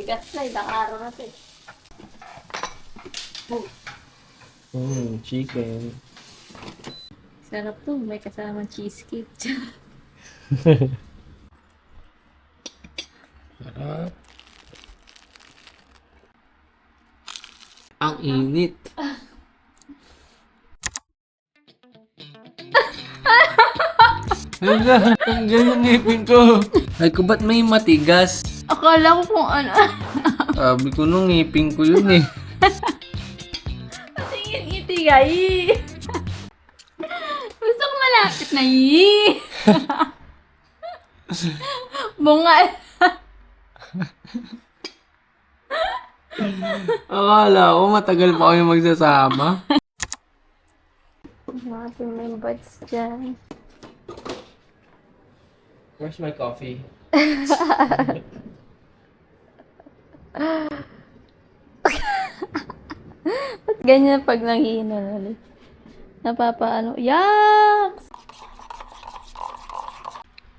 Bigat na, ilang araw na ito. Chicken. Sarap to, may kasamang cheesecake. Sarap. Ang init. Ang yung ngipin ko. Ay ko, ba't may matigas? Akala ko kung ano. Sabi ko nung ngipin ko yun eh. Tingin ngiti ka, Gusto ko malapit na, Bunga. Akala ko matagal pa kami magsasama. Mga may buds dyan. Where's my coffee? Ba't ganyan pag nangihinan ulit? Napapaano? Yucks!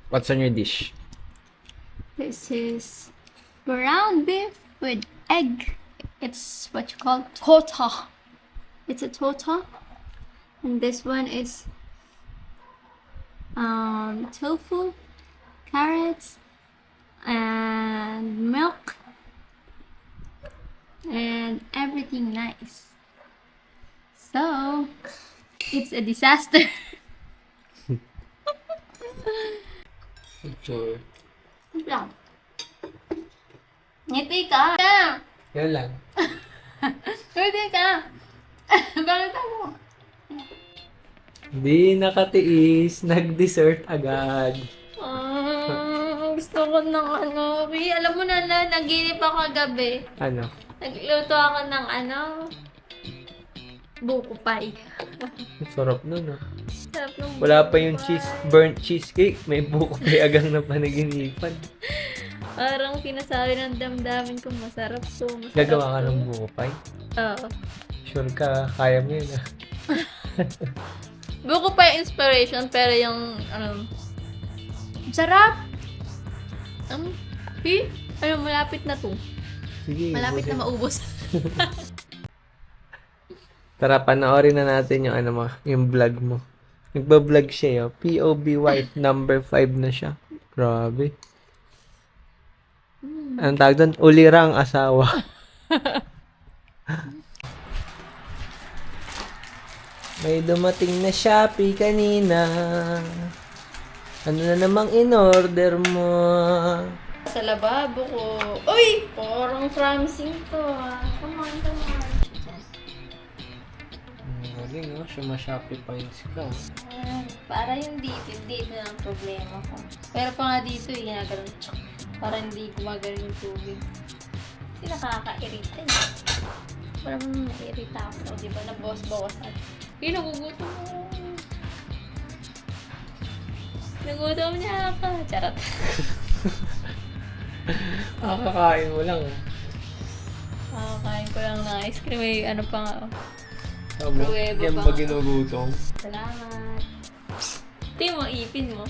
What's on your dish? This is ground beef with egg. It's what you call tota. It's a tota. And this one is tofu, carrots, and milk, and everything nice. So, it's a disaster. Sure. Lang. Ngiti ka! Yan lang. Ngiti ka! Bakit ako? Di nakatiis. Nag-dessert agad. Gusto ko ng ano. Alam mo na naginip ako kagabi. Ano? Nagluto ako ng buko pie. Sarap nun ah. Sarap ng Wala pa buko yung pie. burnt cheesecake. May buko pa agang na panaginipan. Parang sinasabi ng damdamin ko, masarap to, masarap Gagawa ka to. ng buko pie? Oo. Sure ka, kaya mo yun ah. Buko pie inspiration, pero yung, sarap! Malapit na to. Sige. Malapit na maubos. Tara, panoorin na natin yung yung vlog mo. Nagba-vlog siya, POV wife, number 5 na siya. Grabe. Anong tawag doon? Ulirang asawa. May dumating na Shopee kanina. Ano na namang in-order mo? Sa lababo ko. Uy! Parang promising to Come on. Galing oh, suma-Shopee points ka. Para yung dito na ang problema ko. Pero pa nga dito, ginaganon. Para hindi gumagaling yung tubig. Kasi nakaka-irita eh. Para mo na-irita ako. Diba? Nabawas-bawasan. Nagugutom mo. Nagutom niya ako. Charot. Kakain mo lang. Kain ko lang ng ice cream. May ano pa nga. Tama, Pruweba yan pa. ba ginugutom? Salamat. Ito yung mga ipin mo.